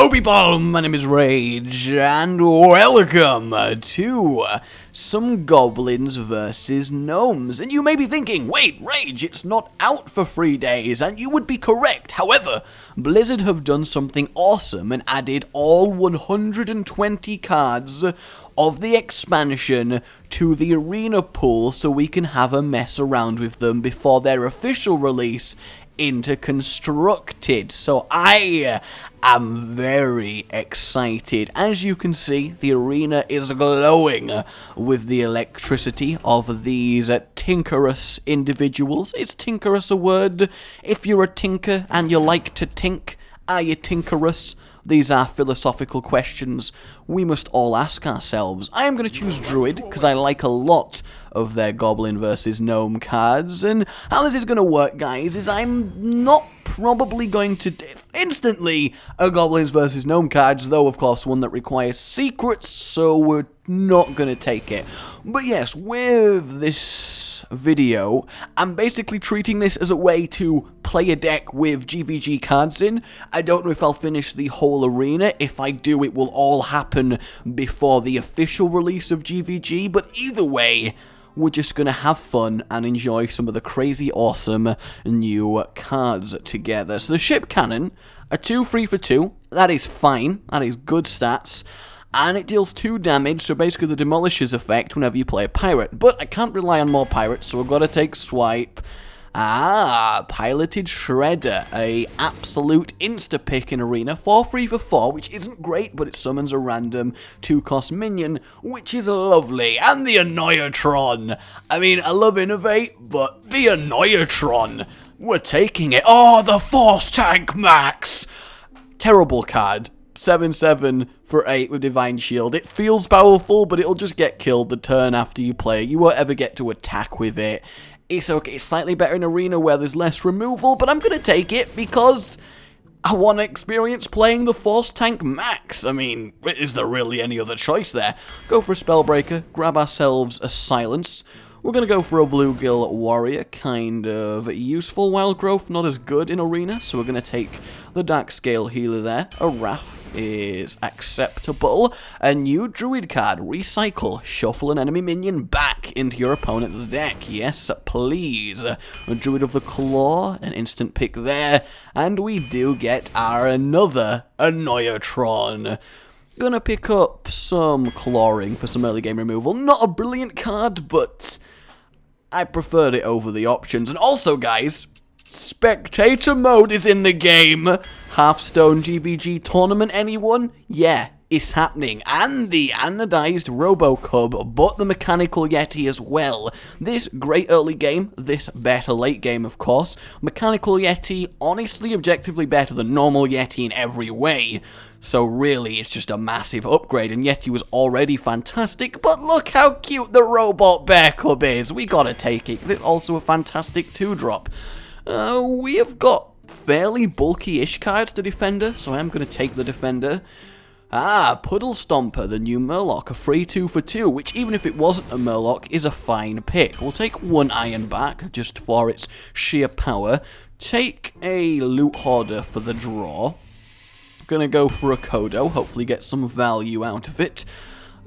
Hello people, my name is Rage, and welcome to some Goblins versus Gnomes. And you may be thinking, wait, Rage, it's not out for 3 days, and you would be correct. However, Blizzard have done something awesome and added all 120 cards of the expansion to the arena pool so we can have a mess around with them before their official release into Constructed. So I am very excited. As you can see, the arena is glowing with the electricity of these tinkerous individuals. Is tinkerous a word? If you're a tinker and you like to tink, are you tinkerous? These are philosophical questions we must all ask ourselves. I am going to choose Druid, because I like a lot of their Goblin versus Gnome cards. And how this is going to work, guys, is I'm not probably going to instantly a Goblins versus Gnome cards, though, of course, one that requires secrets, so we're not going to take it. But yes, with this video, I'm basically treating this as a way to play a deck with GVG cards in. I don't know if I'll finish the whole arena. If I do, it will all happen before the official release of GVG, but either way, we're just going to have fun and enjoy some of the crazy awesome new cards together. So the ship cannon, a 2-3 for 2, that is fine, that is good stats. And it deals 2 damage, so basically the demolishes effect whenever you play a pirate. But I can't rely on more pirates, so I've got to take Swipe. Piloted Shredder, a absolute insta-pick in Arena. 4-3 for 4, which isn't great, but it summons a random 2-cost minion, which is lovely. And the Annoyatron. I mean, I love Innovate, but the Annoyatron, we're taking it. Oh, the Force Tank Max! Terrible card. 7-7 for 8 with Divine Shield. It feels powerful, but it'll just get killed the turn after you play it. You won't ever get to attack with it. It's okay, it's slightly better in Arena where there's less removal, but I'm going to take it because I want to experience playing the Force Tank Max. I mean, is there really any other choice there? Go for a Spellbreaker, grab ourselves a Silence. We're going to go for a Bluegill Warrior, kind of useful. Wild Growth, not as good in Arena, so we're going to take the Dark Scale Healer there. A Wrath is acceptable. A new Druid card, Recycle. Shuffle an enemy minion back into your opponent's deck. Yes, please. A Druid of the Claw, an instant pick there. And we do get our another Annoyatron. Gonna pick up some Clawing for some early game removal. Not a brilliant card, but I preferred it over the options. And also, guys, Spectator mode is in the game. Hearthstone GVG tournament, anyone? Yeah, it's happening. And the anodized Robocub, but the Mechanical Yeti as well. This great early game, this better late game, of course. Mechanical Yeti, honestly, objectively better than normal Yeti in every way. So really, it's just a massive upgrade, and Yeti was already fantastic, but look how cute the Robot Bear Cub is. We gotta take it. It's also a fantastic 2-drop. We have got fairly bulky-ish cards to Defender, so I am going to take the Defender. Puddle Stomper, the new Murloc, a free 2 for 2, which even if it wasn't a Murloc, is a fine pick. We'll take 1 Iron back, just for its sheer power. Take a Loot Hoarder for the draw. Gonna go for a Kodo, hopefully get some value out of it.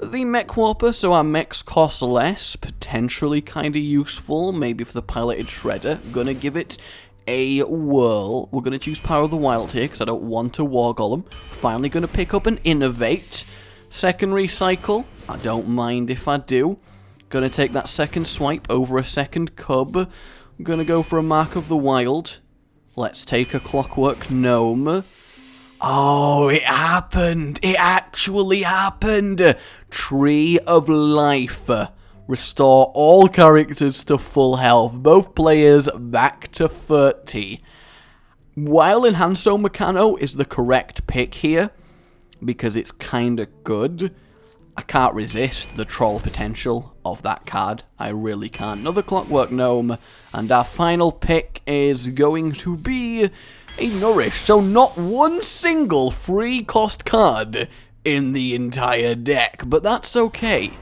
The Mech Warper, so our mechs cost less, potentially kinda useful, maybe for the Piloted Shredder. Gonna give it a whirl. We're gonna choose Power of the Wild here, because I don't want a War Golem. Finally gonna pick up an Innovate. Second Recycle, I don't mind if I do. Gonna take that second Swipe over a second Cub. Gonna go for a Mark of the Wild. Let's take a Clockwork Gnome. Oh, it happened! It actually happened! Tree of Life. Restore all characters to full health. Both players back to 30. While Enhanso Mechano is the correct pick here, because it's kinda good, I can't resist the troll potential of that card. I really can't. Another Clockwork Gnome, and our final pick is going to be a Nourish. So not one single free cost card in the entire deck, but that's okay.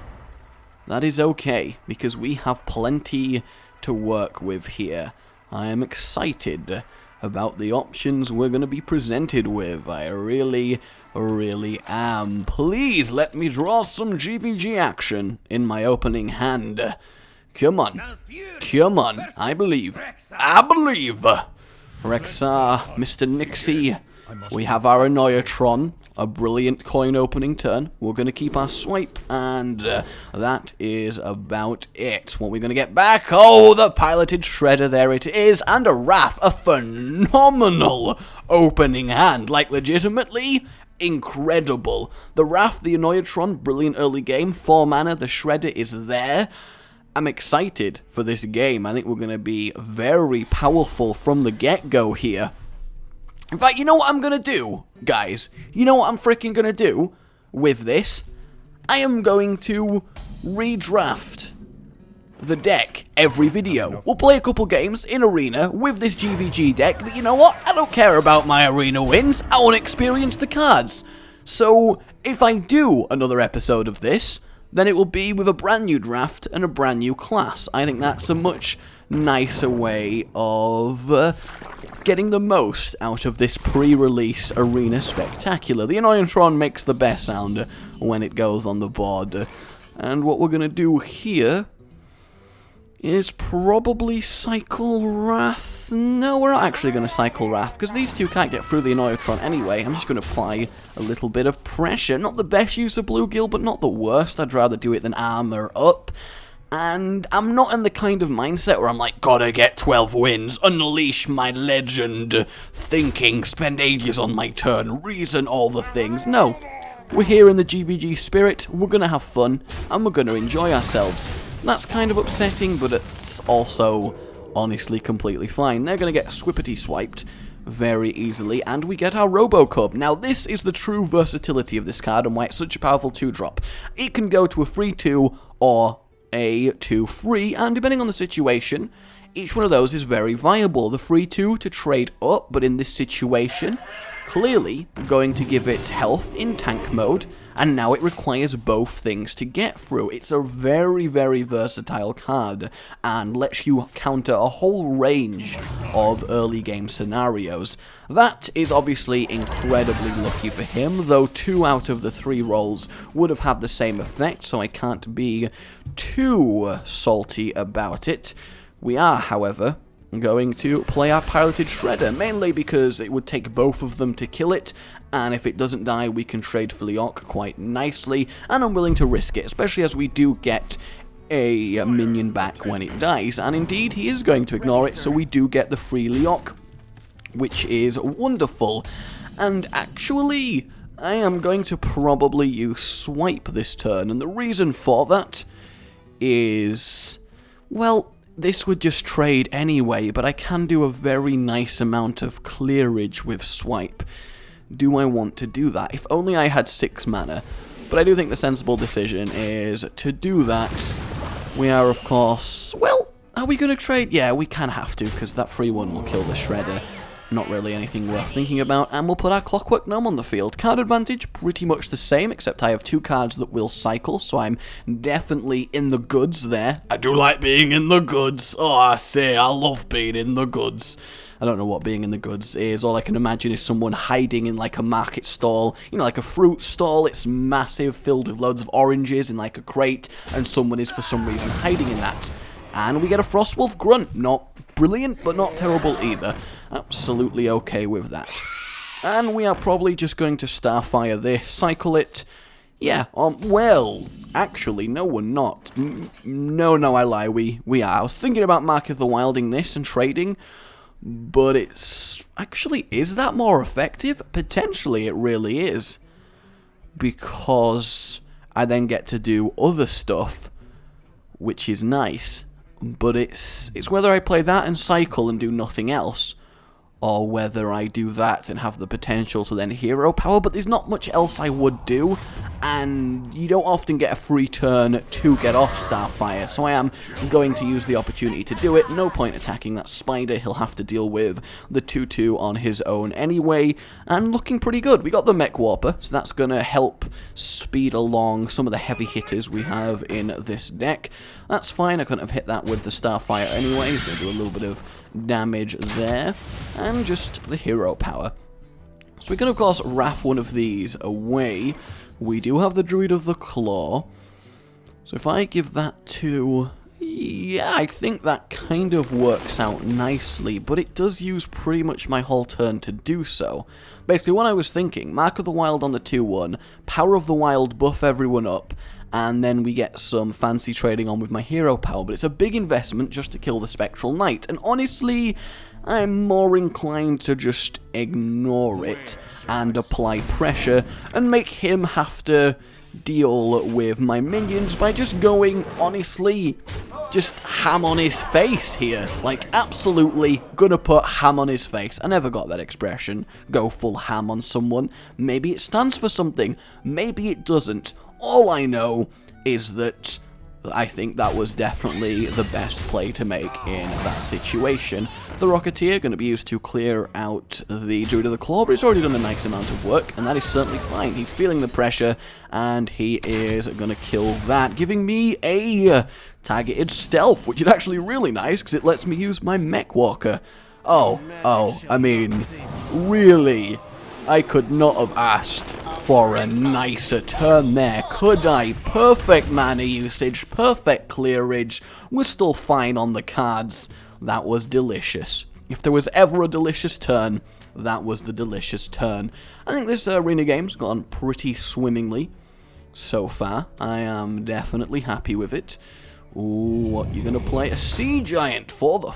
That is okay, because we have plenty to work with here. I am excited about the options we're going to be presented with. I really really am. Please let me draw some GVG action in my opening hand. Come on. Come on. I believe. I believe. Rexar, Mr. Nixie. We have our Annoyatron. A brilliant coin opening turn. We're going to keep our swipe, and that is about it. What we're going to get back? Oh, the piloted shredder, there it is, and a Wrath, a phenomenal opening hand, like legitimately incredible. The Wrath, the Annoyatron, brilliant early game, 4 mana, the shredder is there. I'm excited for this game. I think we're going to be very powerful from the get-go here. In fact, you know what I'm going to do, guys? You know what I'm freaking going to do with this? I am going to redraft the deck every video. We'll play a couple games in Arena with this GVG deck, but you know what? I don't care about my Arena wins. I want to experience the cards. So, if I do another episode of this, then it will be with a brand new draft and a brand new class. I think that's a much nicer way of getting the most out of this pre-release Arena Spectacular. The Annoyantron makes the best sound when it goes on the board. And what we're going to do here is probably cycle Wrath. No, we're not actually going to cycle Wrath, because these two can't get through the Annoyantron anyway. I'm just going to apply a little bit of pressure. Not the best use of Bluegill, but not the worst. I'd rather do it than armor up. And I'm not in the kind of mindset where I'm like, gotta get 12 wins, unleash my legend, thinking, spend ages on my turn, reason all the things. No, we're here in the GVG spirit, we're gonna have fun, and we're gonna enjoy ourselves. That's kind of upsetting, but it's also honestly completely fine. They're gonna get swippity swiped very easily, and we get our Robocub. Now, this is the true versatility of this card and why it's such a powerful 2-drop. It can go to a free 2 or a 2 free, and depending on the situation, each one of those is very viable. The free 2 to trade up, but in this situation, clearly going to give it health in tank mode, and now it requires both things to get through. It's a very, very versatile card, and lets you counter a whole range of early game scenarios. That is obviously incredibly lucky for him, though 2 out of the 3 rolls would have had the same effect, so I can't be too salty about it. We are, however, going to play our piloted shredder, mainly because it would take both of them to kill it, and if it doesn't die, we can trade for Leok quite nicely, and I'm willing to risk it, especially as we do get a minion back when it dies, and indeed, he is going to ignore it, so we do get the free Leok, which is wonderful. And actually, I am going to probably use Swipe this turn, and the reason for that is, well, this would just trade anyway, but I can do a very nice amount of clearage with Swipe. Do I want to do that? If only I had 6 mana. But I do think the sensible decision is to do that. We are, of course, well, are we going to trade? Yeah, we kind of have to, because that free one will kill the Shredder. Not really anything worth thinking about, and we'll put our Clockwork Gnome on the field. Card advantage, pretty much the same, except I have 2 cards that will cycle, so I'm definitely in the goods there. I do like being in the goods. Oh, I say, I love being in the goods. I don't know what being in the goods is. All I can imagine is someone hiding in like a market stall, you know, like a fruit stall. It's massive, filled with loads of oranges in like a crate, and someone is for some reason hiding in that. And we get a Frostwolf Grunt. Not brilliant, but not terrible either. Absolutely okay with that. And we are probably just going to Starfire this, cycle it. Yeah, well, actually, no, we're not. No, I lie, we are. I was thinking about Mark of the Wilding this and trading, but it's actually, is that more effective? Potentially it really is, because I then get to do other stuff, which is nice, but it's whether I play that and cycle and do nothing else, or whether I do that and have the potential to then hero power, but there's not much else I would do, and you don't often get a free turn to get off Starfire, so I am going to use the opportunity to do it. No point attacking that spider, he'll have to deal with the 2-2 on his own anyway, and looking pretty good. We got the Mech Warper, so that's going to help speed along some of the heavy hitters we have in this deck. That's fine, I couldn't have hit that with the Starfire anyway, so do a little bit of damage there, and just the hero power. So we can, of course, wrath one of these away. We do have the Druid of the Claw. So if I give that to... Yeah, I think that kind of works out nicely, but it does use pretty much my whole turn to do so. Basically, what I was thinking, Mark of the Wild on the 2-1, Power of the Wild buff everyone up, and then we get some fancy trading on with my hero power, but it's a big investment just to kill the Spectral Knight, and honestly, I'm more inclined to just ignore it and apply pressure and make him have to deal with my minions by just going, honestly, just ham on his face here. Like, absolutely gonna put ham on his face. I never got that expression, go full ham on someone. Maybe it stands for something, maybe it doesn't. All I know is that I think that was definitely the best play to make in that situation. The Rocketeer going to be used to clear out the Druid of the Claw, but it's already done a nice amount of work, and that is certainly fine. He's feeling the pressure, and he is going to kill that, giving me a targeted stealth, which is actually really nice, because it lets me use my Mech Walker. I mean, really, I could not have asked for a nicer turn there, could I? Perfect mana usage, perfect clearage, we're still fine on the cards. That was delicious. If there was ever a delicious turn, that was the delicious turn. I think this arena game's gone pretty swimmingly so far. I am definitely happy with it. Ooh, what, you're gonna play? A Sea Giant for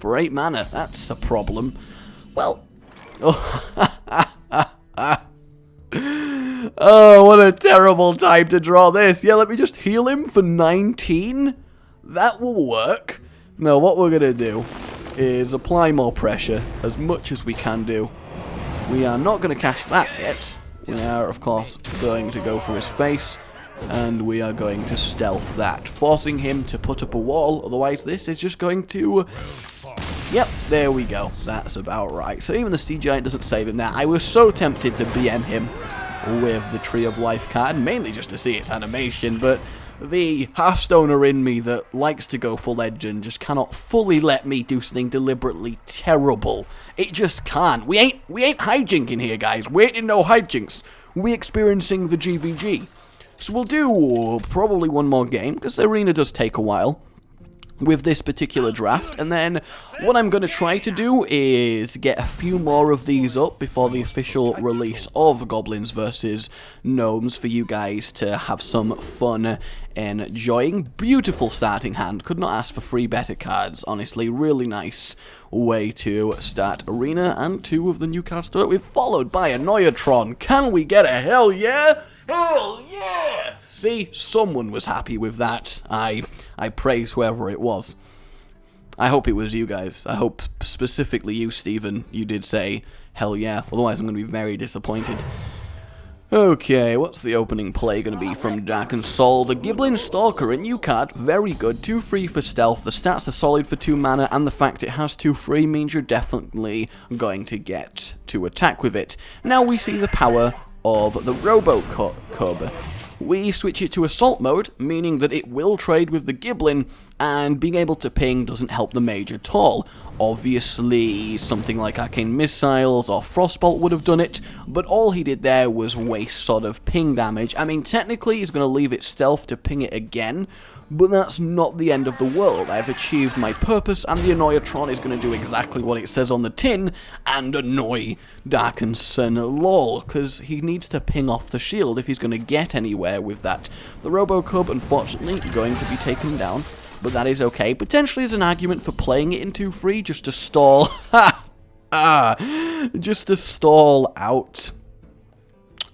8 mana, that's a problem. Well, oh, what a terrible time to draw this. Yeah, let me just heal him for 19. That will work. No, what we're going to do is apply more pressure as much as we can do. We are not going to cast that yet. We are, of course, going to go for his face, and we are going to stealth that, forcing him to put up a wall. Otherwise, this is just going to... Yep, there we go. That's about right. So even the Sea Giant doesn't save him there. I was so tempted to BM him with the Tree of Life card, mainly just to see its animation, but the Hearthstoner in me that likes to go full edge and just cannot fully let me do something deliberately terrible. It just can't. We ain't hijinking here, guys. We ain't in no hijinks. We experiencing the GVG. So we'll do probably one more game, because the arena does take a while with this particular draft, and then what I'm going to try to do is get a few more of these up before the official release of Goblins versus Gnomes for you guys to have some fun enjoying. Beautiful starting hand, could not ask for 3 better cards, honestly, really nice way to start arena, and 2 of the new cards to it. We've followed by a Neutron. Can we get a hell yeah? Hell yeah! See, someone was happy with that. I praise whoever it was. I hope it was you guys. I hope specifically you, Steven, you did say hell yeah. Otherwise, I'm going to be very disappointed. Okay, what's the opening play going to be from Dark Soul? The Goblin Stalker, a new card, very good, 2-3 for stealth, the stats are solid for 2 mana, and the fact it has 2-3 means you're definitely going to get to attack with it. Now we see the power of the Robo-Cub. We switch it to Assault mode, meaning that it will trade with the Goblin, and being able to ping doesn't help the mage at all. Obviously, something like Arcane Missiles or Frostbolt would have done it, but all he did there was waste sort of ping damage. I mean, technically, he's going to leave it stealth to ping it again, but that's not the end of the world. I've achieved my purpose, and the Annoyatron is going to do exactly what it says on the tin, and annoy Darkenson lol, because he needs to ping off the shield if he's going to get anywhere with that. The Robo-Cub, unfortunately, going to be taken down, but that is okay. Potentially as an argument for playing it in 2-3, just to stall, just to stall out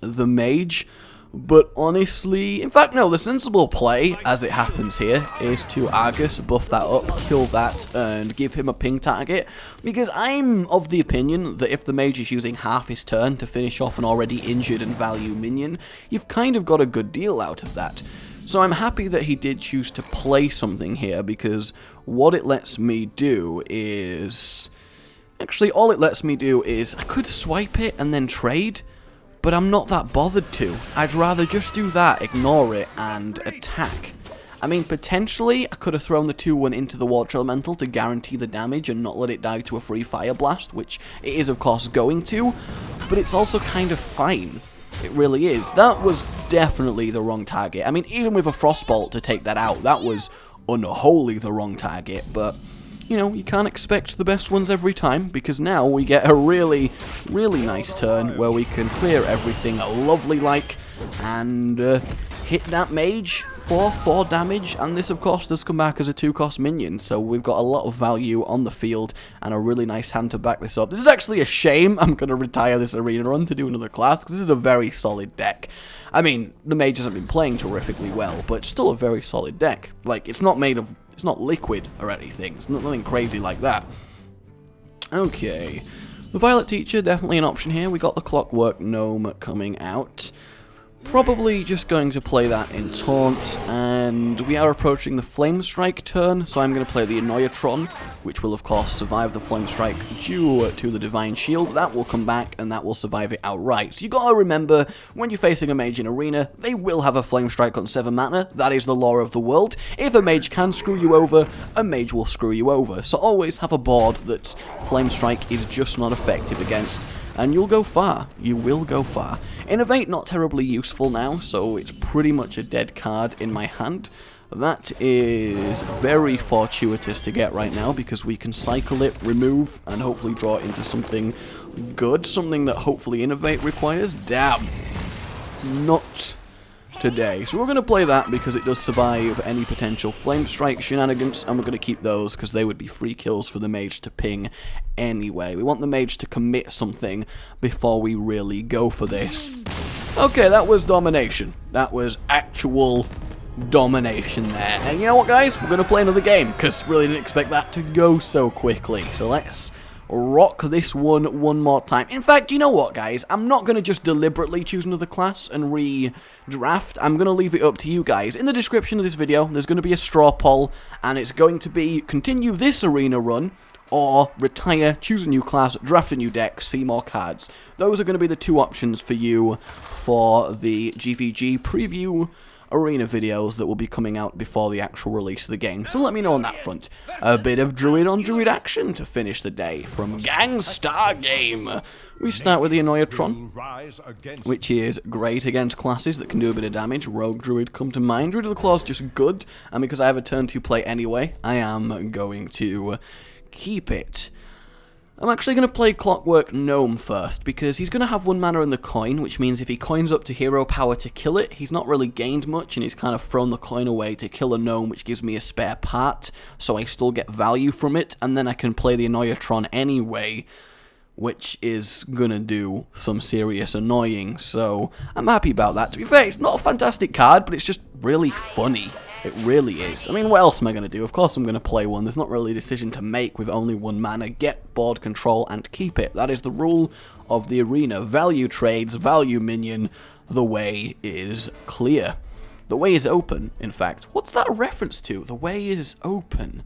the mage. But honestly, in fact, no, the sensible play, as it happens here, is to Argus, buff that up, kill that, and give him a ping target, because I'm of the opinion that if the mage is using half his turn to finish off an already injured and value minion, you've kind of got a good deal out of that. So I'm happy that he did choose to play something here, because what it lets me do is... Actually, all it lets me do is, I could swipe it and then trade, but I'm not that bothered to. I'd rather just do that, ignore it, and attack. I mean, potentially, I could have thrown the 2-1 into the Water Elemental to guarantee the damage and not let it die to a free Fire Blast, which it is, of course, going to. but it's also kind of fine. It really is. That was definitely the wrong target. I mean, even with a Frostbolt to take that out, that was unholy the wrong target, but you know, you can't expect the best ones every time, because now we get a really, really nice turn where we can clear everything lovely like, and hit that mage for 4 damage, and this of course does come back as a 2-cost minion, so we've got a lot of value on the field, and a really nice hand to back this up. This is actually a shame. I'm going to retire this arena run to do another class, because this is a very solid deck. I mean, the mage hasn't been playing terrifically well, but it's still a very solid deck. Like, it's not made of, it's not liquid or anything, it's nothing crazy like that. Okay, the Violet Teacher, definitely an option here. We got the Clockwork Gnome coming out. Probably just going to play that in Taunt, and we are approaching the Flame Strike turn, so I'm going to play the Annoyatron, which will of course survive the Flame Strike due to the Divine Shield. That will come back, and that will survive it outright. So you got to remember, when you're facing a mage in Arena, they will have a Flame Strike on 7 mana. That is the law of the world. If a mage can screw you over, a mage will screw you over. So always have a board that Flame Strike is just not effective against, and you'll go far. You will go far. Innovate, not terribly useful now, so it's pretty much a dead card in my hand. That is very fortuitous to get right now, because we can cycle it, remove, and hopefully draw it into something good, something that hopefully Innovate requires. Damn. Not today. So we're going to play that because it does survive any potential Flame Strike shenanigans, and we're going to keep those because they would be free kills for the mage to ping anyway. We want the mage to commit something before we really go for this. Okay, that was domination. That was actual domination there. And you know what, guys? We're going to play another game because really didn't expect that to go so quickly. So let's rock this one more time. In fact, you know what, guys? I'm not going to just deliberately choose another class and redraft. I'm going to leave it up to you guys. In the description of this video, there's going to be a straw poll, and it's going to be continue this arena run, or retire, choose a new class, draft a new deck, see more cards. Those are going to be the 2 options for you for the GVG preview arena videos that will be coming out before the actual release of the game. So let me know on that front. A bit of druid on druid action to finish the day from Gangstar Game. We start with the Annoyatron, which is great against classes that can do a bit of damage. Rogue Druid come to mind. Druid of the Claw is just good, and because I have a turn to play anyway, I am going to keep it. I'm actually going to play Clockwork Gnome first, because he's going to have 1 mana in the coin, which means if he coins up to hero power to kill it, he's not really gained much, and he's kind of thrown the coin away to kill a gnome, which gives me a spare part, so I still get value from it, and then I can play the Annoyatron anyway, which is going to do some serious annoying, so I'm happy about that. To be fair, it's not a fantastic card, but it's just really funny. It really is. I mean, what else am I going to do? Of course I'm going to play one. There's not really a decision to make with only 1 mana. Get board control and keep it. That is the rule of the arena. Value trades, value minion. The way is clear. The way is open, in fact. What's that a reference to? The way is open.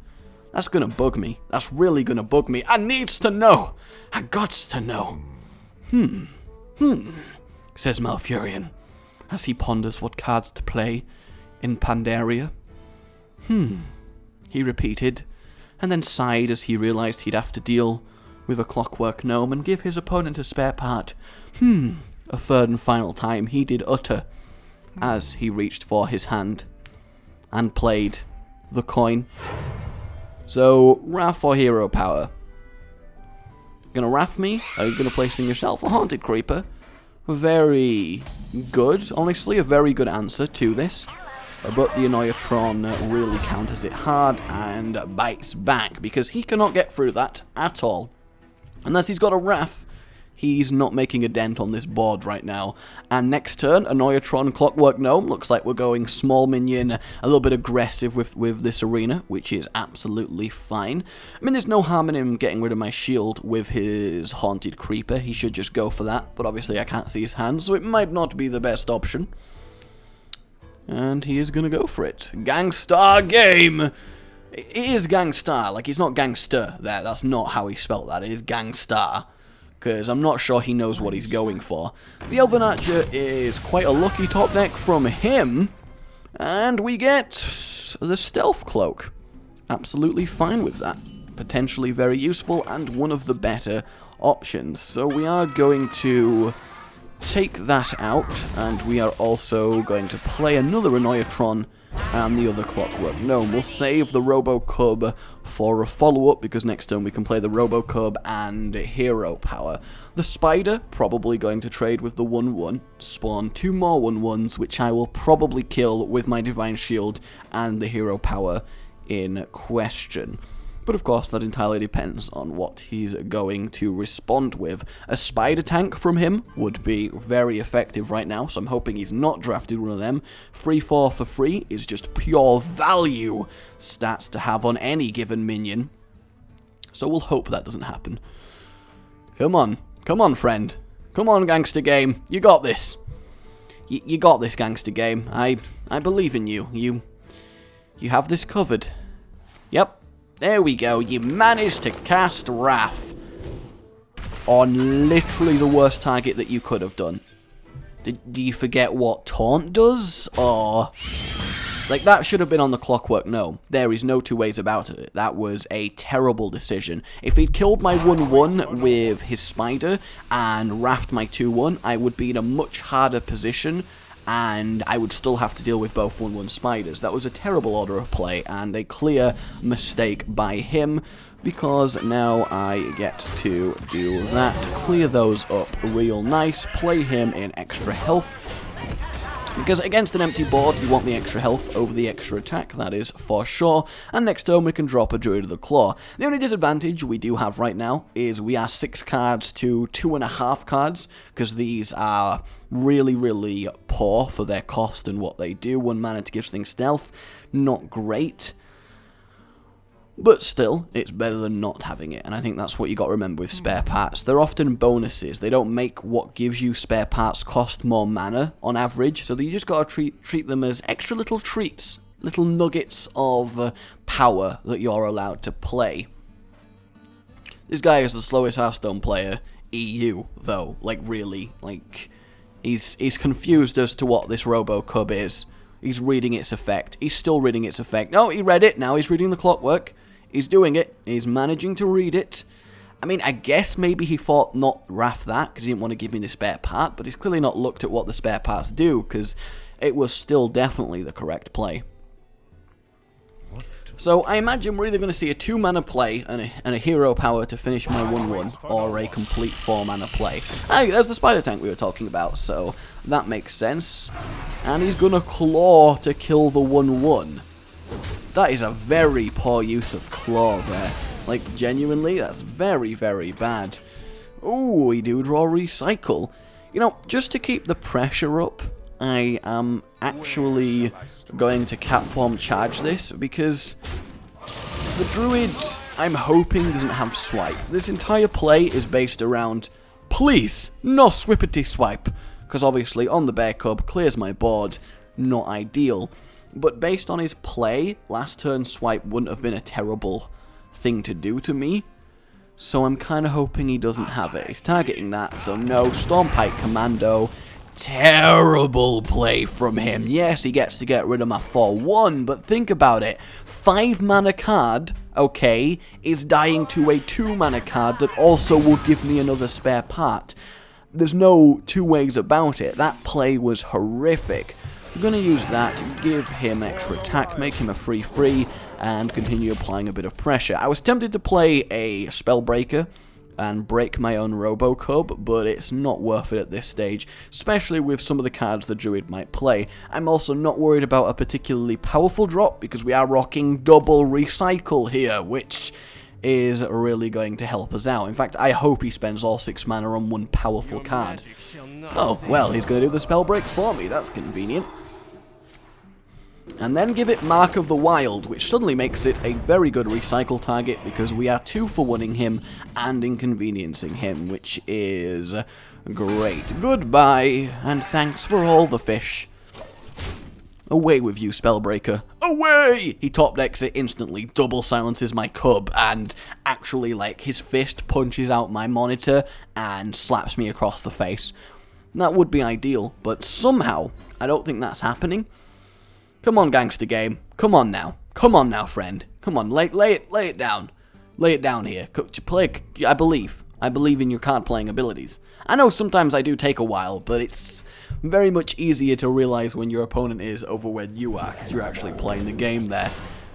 That's going to bug me. That's really going to bug me. I needs to know. I gots to know. Says Malfurion, as he ponders what cards to play in Pandaria. He repeated, and then sighed as he realized he'd have to deal with a Clockwork Gnome and give his opponent a spare part. A third and final time he did utter, as he reached for his hand and played the coin. So, Wrath or hero power? Gonna Wrath me? Are you gonna place in yourself a Haunted Creeper? Very good. Honestly, a very good answer to this. But the Annoyatron really counters it hard and bites back, because he cannot get through that at all. Unless he's got a Wrath, he's not making a dent on this board right now. And next turn, Annoyatron Clockwork Gnome. Looks like we're going small minion, a little bit aggressive with this arena, which is absolutely fine. I mean, there's no harm in him getting rid of my shield with his Haunted Creeper. He should just go for that, but obviously I can't see his hand, so it might not be the best option. And he is going to go for it. Gangstar Game! It is Gangstar, like it's not Gangster there, that's not how he spelt that, it is Gangstar. Because I'm not sure he knows what he's going for. The Elven Archer is quite a lucky top deck from him. And we get the Stealth Cloak. Absolutely fine with that. Potentially very useful and one of the better options. So we are going to take that out, and we are also going to play another Annoyatron and the other Clockwork Gnome. We'll save the Robo-Cub for a follow-up, because next turn we can play the Robo-Cub and Hero Power. The Spider, probably going to trade with the 1-1, spawn 2 more 1-1s, which I will probably kill with my Divine Shield and the Hero Power in question. But of course, that entirely depends on what he's going to respond with. A Spider Tank from him would be very effective right now, so I'm hoping he's not drafted one of them. 3-4 for free is just pure value stats to have on any given minion. So we'll hope that doesn't happen. Come on. Come on, friend. Come on, Gangster Game. You got this. You got this, Gangster Game. I believe in you. You have this covered. Yep. There we go, you managed to cast Wrath on literally the worst target that you could have done. Do you forget what Taunt does? Or, like, that should have been on the Clockwork Gnome. There is no two ways about it. That was a terrible decision. If he'd killed my 1-1 with his Spider and Wrathed my 2-1, I would be in a much harder position, and I would still have to deal with both 1-1 spiders. That was a terrible order of play, and a clear mistake by him, because now I get to do that, clear those up real nice, play him in extra health, because against an empty board, you want the extra health over the extra attack, that is for sure. And next turn, we can drop a Druid of the Claw. The only disadvantage we do have right now is we are 6 cards to 2.5 cards, because these are really, really poor for their cost and what they do. 1 mana to give things stealth, not great. But still, it's better than not having it, and I think that's what you got to remember with spare parts. They're often bonuses. They don't make what gives you spare parts cost more mana on average, so you just got to treat them as extra little treats, little nuggets of power that you're allowed to play. This guy is the slowest Hearthstone player EU, though. Like, really. Like, he's confused as to what this Robo-Cub is. He's reading its effect. He's still reading its effect. No, he read it. Now he's reading the Clockwork. He's doing it. He's managing to read it. I mean, I guess maybe he thought not Wrath that, because he didn't want to give me the spare part, but he's clearly not looked at what the spare parts do, because it was still definitely the correct play. So I imagine we're either going to see a 2-mana play and a hero power to finish my 1-1, or a complete 4-mana play. Hey, there's the Spider Tank we were talking about, so that makes sense. And he's going to Claw to kill the 1-1. That is a very poor use of Claw there. Like, genuinely, that's very, very bad. Ooh, we do draw Recycle. You know, just to keep the pressure up, I am actually going to Catform charge this, because the Druid, I'm hoping, doesn't have Swipe. This entire play is based around, please, no Swippity Swipe, because obviously on the Bear Cub clears my board, not ideal. But based on his play, last turn Swipe wouldn't have been a terrible thing to do to me. So I'm kind of hoping he doesn't have it. He's targeting that, so no. Stormpike Commando. Terrible play from him. Yes, he gets to get rid of my 4-1, but think about it. 5-mana card, okay, is dying to a 2-mana card that also will give me another spare part. There's no two ways about it. That play was horrific. I'm going to use that, give him extra attack, make him a 3-3, and continue applying a bit of pressure. I was tempted to play a Spellbreaker and break my own Robo-Cub, but it's not worth it at this stage, especially with some of the cards the Druid might play. I'm also not worried about a particularly powerful drop, because we are rocking double Recycle here, which is really going to help us out. In fact, I hope he spends all 6 mana on one powerful card. Oh, well, he's going to do the spell break for me. That's convenient. And then give it Mark of the Wild, which suddenly makes it a very good recycle target, because we are 2 for 1-ing him and inconveniencing him, which is great. Goodbye, and thanks for all the fish. Away with you, Spellbreaker. Away! He top decks it instantly, double silences my cub, and actually, like, his fist punches out my monitor and slaps me across the face. That would be ideal, but somehow, I don't think that's happening. Come on, Gangster Game. Come on now. Come on now, friend. Come on, lay it down. Lay it down here. Play, I believe. I believe in your card playing abilities. I know sometimes I do take a while, but it's very much easier to realize when your opponent is over when you are, because you're actually playing the game there.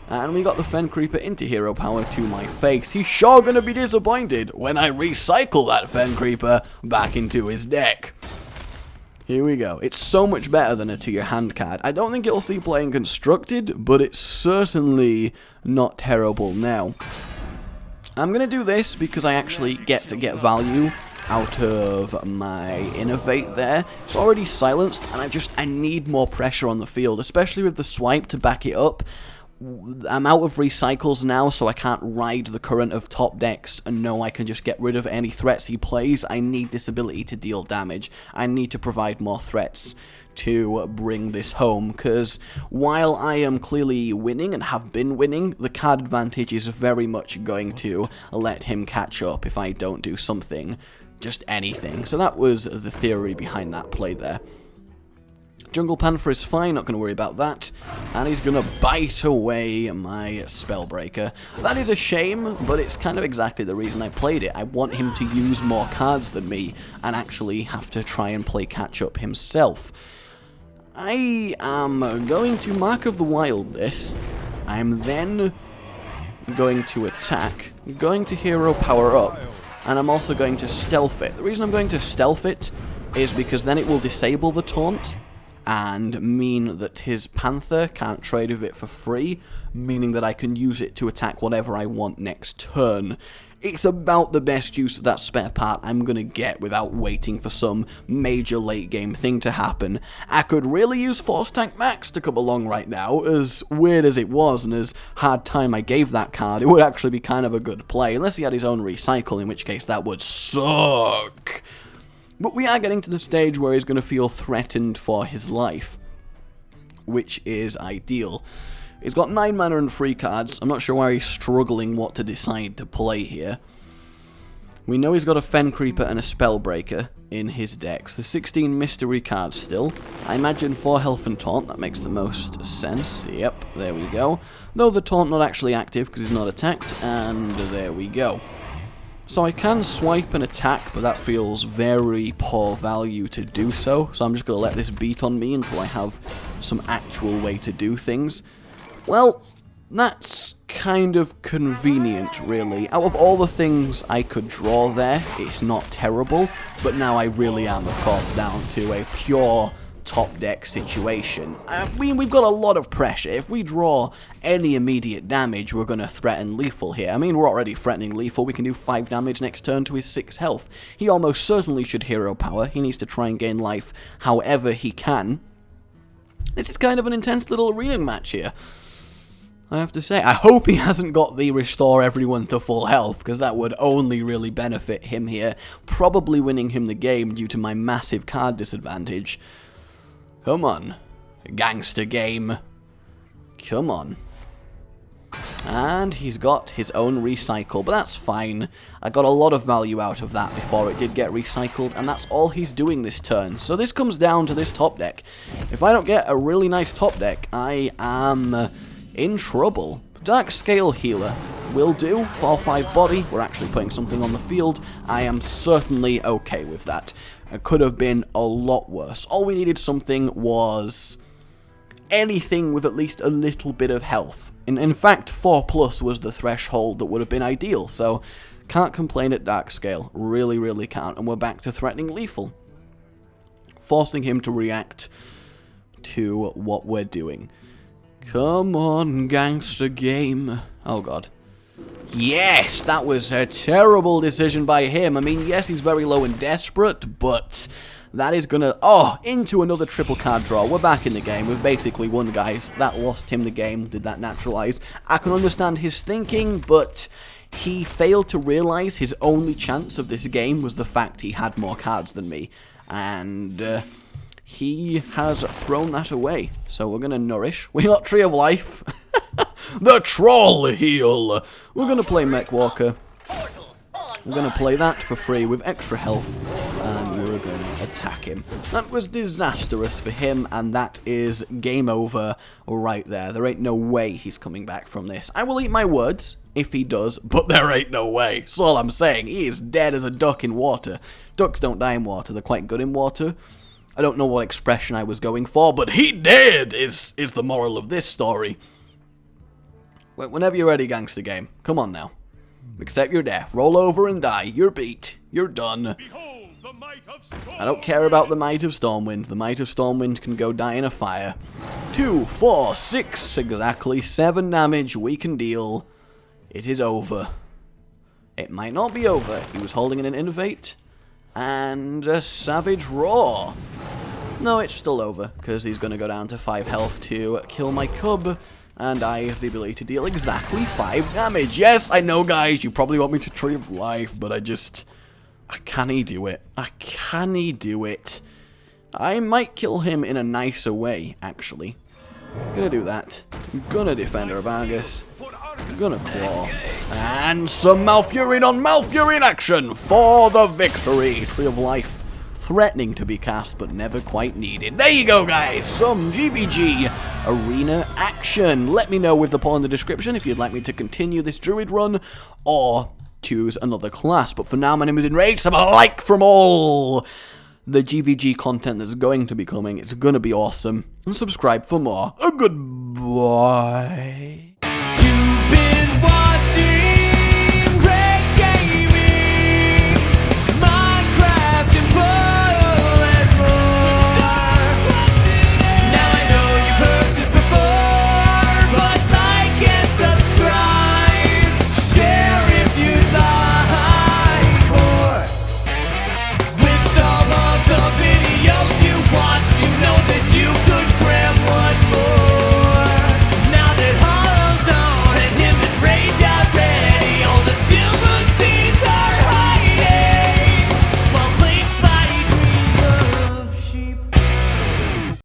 And we got the Fen Creeper into hero power to my face. He's sure gonna be disappointed when I recycle that Fen Creeper back into his deck. Here we go. It's so much better than a to your hand card. I don't think it'll see playing constructed, but it's certainly not terrible now. I'm going to do this because I actually get to get value out of my Innovate there. It's already silenced, and I need more pressure on the field, especially with the swipe to back it up. I'm out of recycles now, so I can't ride the current of top decks and know I can just get rid of any threats he plays. I need this ability to deal damage. I need to provide more threats to bring this home, because while I am clearly winning and have been winning, the card advantage is very much going to let him catch up if I don't do something, just anything. So that was the theory behind that play there. Jungle Panther is fine, not going to worry about that. And he's going to bite away my Spellbreaker. That is a shame, but it's kind of exactly the reason I played it. I want him to use more cards than me, and actually have to try and play catch-up himself. I am going to Mark of the Wild this. I'm then going to attack, going to hero power up, and I'm also going to stealth it. The reason I'm going to stealth it is because then it will disable the taunt, and mean that his Panther can't trade with it for free, meaning that I can use it to attack whatever I want next turn. It's about the best use of that spare part I'm going to get without waiting for some major late game thing to happen. I could really use Force Tank Max to come along right now. As weird as it was and as hard time I gave that card, it would actually be kind of a good play, unless he had his own recycle, in which case that would suck. But we are getting to the stage where he's going to feel threatened for his life, which is ideal. He's got 9 mana and 3 cards. I'm not sure why he's struggling what to decide to play here. We know he's got a Fen Creeper and a Spellbreaker in his decks. The 16 mystery cards still. I imagine 4 health and taunt, that makes the most sense. Yep, there we go. Though the taunt not actually active because he's not attacked, and there we go. So I can swipe and attack, but that feels very poor value to do so. So I'm just going to let this beat on me until I have some actual way to do things. Well, that's kind of convenient, really. Out of all the things I could draw there, it's not terrible. But now I really am, of course, down to a pure top deck situation. I mean, we've got a lot of pressure. If we draw any immediate damage, we're going to threaten lethal here. I mean, we're already threatening lethal. We can do 5 damage next turn to his 6 health. He almost certainly should hero power. He needs to try and gain life however he can. This is kind of an intense little arena match here, I have to say. I hope he hasn't got the restore everyone to full health, because that would only really benefit him here, probably winning him the game due to my massive card disadvantage. Come on, gangster game. Come on. And he's got his own recycle, but that's fine. I got a lot of value out of that before it did get recycled, and that's all he's doing this turn. So this comes down to this top deck. If I don't get a really nice top deck, I am in trouble. Dark Scale Healer will do. 4/5 body. We're actually putting something on the field. I am certainly okay with that. It could have been a lot worse. All we needed something was anything with at least a little bit of health. In fact, 4+ was the threshold that would have been ideal, so can't complain at Dark Scale. Really, really can't. And we're back to threatening lethal, forcing him to react to what we're doing. Come on, gangster game. Oh, God. Yes, that was a terrible decision by him. I mean, yes, he's very low and desperate, but that is gonna... Oh, into another triple card draw. We're back in the game. We've basically won, guys. That lost him the game. Did that naturalize? I can understand his thinking, but he failed to realize his only chance of this game was the fact he had more cards than me. And he has thrown that away. So we're gonna nourish. We got Tree of Life. The Troll Heal. We're going to play Mech Walker. We're going to play that for free with extra health, and we're going to attack him. That was disastrous for him, and that is game over right there. There ain't no way he's coming back from this. I will eat my words. if he does, but there ain't no way. That's all I'm saying. He is dead as a duck in water. Ducks don't die in water. They're quite good in water. I don't know what expression I was going for, but he did is the moral of this story. Whenever you're ready, gangster game. Come on now. Accept your death. Roll over and die. You're beat. You're done. Behold, the might of Stormwind. I don't care about the Might of Stormwind. The Might of Stormwind can go die in a fire. 2, 4, 6, exactly 7 damage we can deal. It is over. It might not be over. He was holding an Innovate and a Savage Roar. No, it's still over, because he's going to go down to 5 health to kill my cub, and I have the ability to deal exactly 5 damage. Yes, I know, guys, you probably want me to Tree of Life, but I can't do it. I can't do it. I might kill him in a nicer way, actually. I'm gonna do that. I'm gonna defend Arvagus. I'm gonna claw. And some Malfurion on Malfurion action for the victory. Tree of Life threatening to be cast, but never quite needed. There you go, guys. Some GVG arena action. Let me know with the poll in the description if you'd like me to continue this druid run or choose another class. But for now, my name is Enraged. Have a like from all the GVG content that's going to be coming. It's going to be awesome. And subscribe for more. Goodbye.